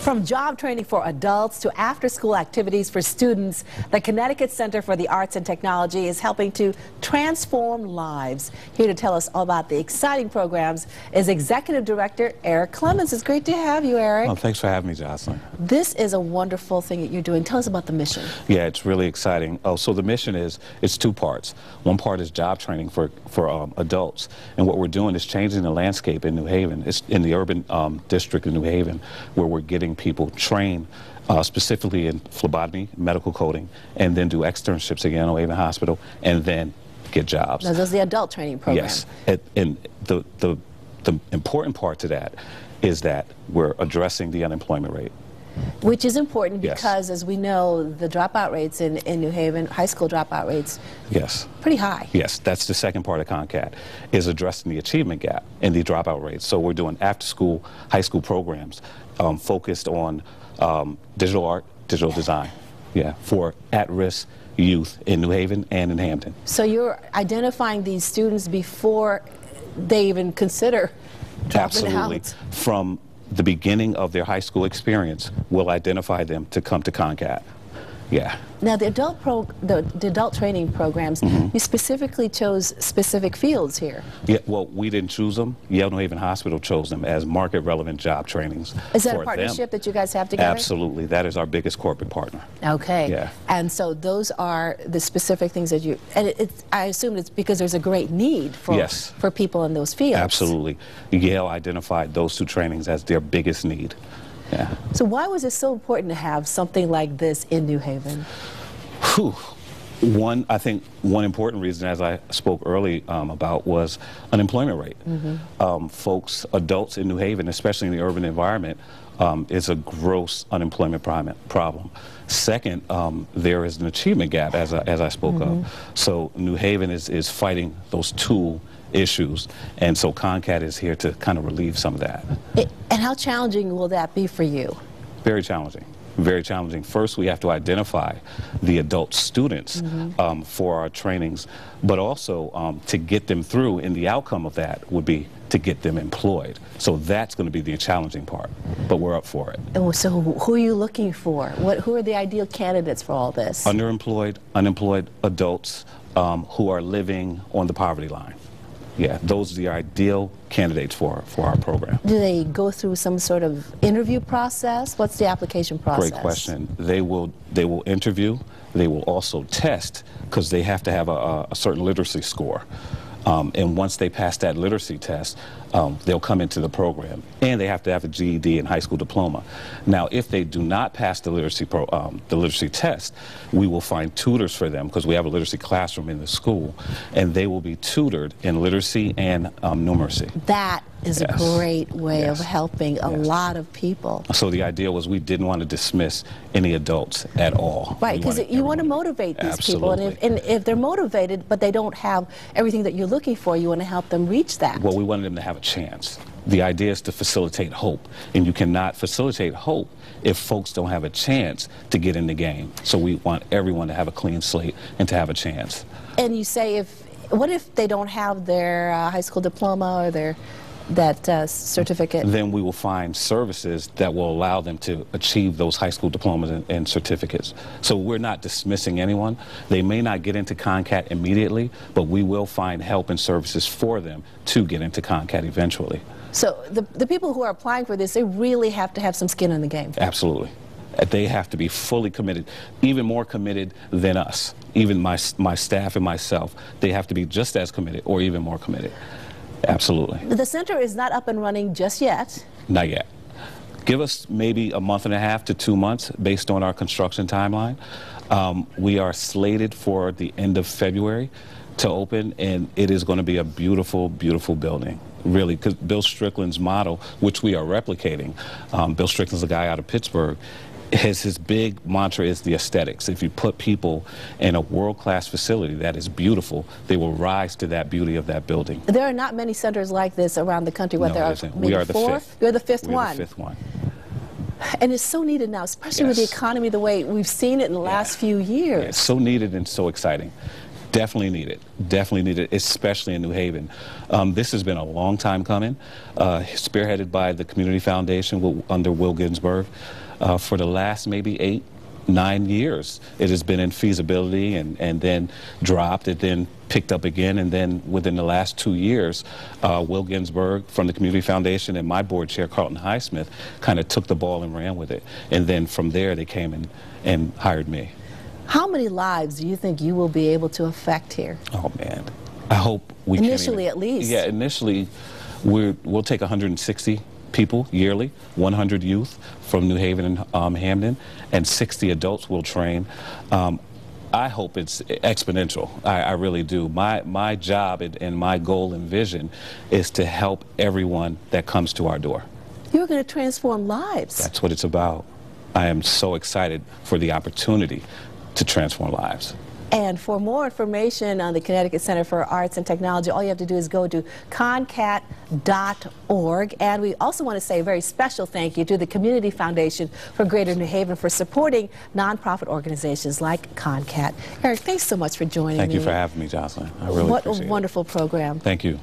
From job training for adults to after-school activities for students, the Connecticut Center for the Arts and Technology is helping to transform lives. Here to tell us all about the exciting programs is Executive Director Eric Clemens. It's great to have you, Eric. Oh, thanks for having me, Jocelyn. This is a wonderful thing that you're doing. Tell us about the mission. Yeah, it's really exciting. Oh, so the mission it's two parts. One part is job training for adults, and what we're doing is changing the landscape in New Haven. It's in the urban district in New Haven, where we're getting people trained specifically in phlebotomy, medical coding, and then do externships again at New Haven Hospital, and then get jobs. Now, those are the adult training programs. Yes, and the important part to that is that we're addressing the unemployment rate. Which is important because, yes, as we know, the dropout rates in New Haven, high school dropout rates, yes, pretty high. Yes, that's the second part of ConnCAT, is addressing the achievement gap in the dropout rates. So we're doing after-school high school programs focused on digital art, digital design, for at-risk youth in New Haven and in Hampton. So you're identifying these students before they even consider dropping out? Absolutely. From the beginning of their high school experience, we'll identify them to come to ConnCAT. Yeah. Now, the adult training programs, you specifically chose specific fields here. Yeah, well, we didn't choose them. Yale New Haven Hospital chose them as market-relevant job trainings. Is that a partnership that you guys have together? Absolutely. That is our biggest corporate partner. Okay. Yeah. And so those are the specific things that you, and I assume it's because there's a great need for, yes, for people in those fields. Absolutely. Yale identified those two trainings as their biggest need. Yeah. So why was it so important to have something like this in New Haven? Whew. I think one important reason, as I spoke early about, was unemployment rate. Folks, adults in New Haven, especially in the urban environment, is a gross unemployment problem. Second, there is an achievement gap, as I spoke of. So New Haven is fighting those two issues, and so ConnCAT is here to kind of relieve some of that. And how challenging will that be for you? Very challenging. Very challenging. First, we have to identify the adult students for our trainings, but also to get them through, and the outcome of that would be to get them employed. So that's going to be the challenging part, but we're up for it. And so who are you looking for? Who are the ideal candidates for all this? Underemployed, unemployed adults who are living on the poverty line. Yeah, those are the ideal candidates for our program. Do they go through some sort of interview process? What's the application process? Great question. They will interview. They will also test, because they have to have a certain literacy score. And once they pass that literacy test, they'll come into the program, and they have to have a GED and high school diploma. Now, if they do not pass the literacy test, we will find tutors for them, because we have a literacy classroom in the school, and they will be tutored in literacy and numeracy. That is a great way of helping a lot of people. So the idea was we didn't want to dismiss any adults at all. Right, because you want to motivate these people, and if they're motivated but they don't have everything that you're looking for, you want to help them reach that. Well, we wanted them to have a chance. The idea is to facilitate hope, and you cannot facilitate hope if folks don't have a chance to get in the game. So we want everyone to have a clean slate and to have a chance. And you say, what if they don't have their high school diploma or that certificate? Then we will find services that will allow them to achieve those high school diplomas and certificates. So we're not dismissing anyone. They may not get into ConnCAT immediately, but we will find help and services for them to get into ConnCAT eventually. So the people who are applying for this, they really have to have some skin in the game. Absolutely. They have to be fully committed, even more committed than us. Even my staff and myself, they have to be just as committed or even more committed. Absolutely. The center is not up and running just yet. Not yet. Give us maybe a month and a half to 2 months based on our construction timeline. We are slated for the end of February to open, and it is going to be a beautiful, beautiful building. Really, because Bill Strickland's model, which we are replicating, Bill Strickland's a guy out of Pittsburgh, his big mantra is the aesthetics. If you put people in a world-class facility that is beautiful, they will rise to that beauty of that building. There are not many centers like this around the country. What, no, there are maybe we are the 4th. fifth? You're the fifth one. We're the 5th one. And it's so needed now, especially with the economy the way we've seen it in the last few years. Yeah, it's so needed and so exciting. Definitely needed, especially in New Haven. This has been a long time coming, spearheaded by the Community Foundation under Will Ginsburg. For the last maybe 8-9 years, it has been in feasibility and then dropped, it then picked up again, and then within the last 2 years, Will Ginsburg from the Community Foundation and my board chair, Carlton Highsmith, kind of took the ball and ran with it. And then from there, they came and hired me. How many lives do you think you will be able to affect here? Oh, man. I hope we initially, at least. Yeah, initially, we'll take 160 people yearly, 100 youth from New Haven and Hamden, and 60 adults we'll train. I hope it's exponential. I really do. My job and my goal and vision is to help everyone that comes to our door. You're going to transform lives. That's what it's about. I am so excited for the opportunity to transform lives. And for more information on the Connecticut Center for Arts and Technology, all you have to do is go to ConnCAT.org. And we also want to say a very special thank you to the Community Foundation for Greater New Haven for supporting nonprofit organizations like ConnCAT. Eric, thanks so much for joining me. Thank you for having me, Jocelyn. I really appreciate it. What a wonderful program. Thank you.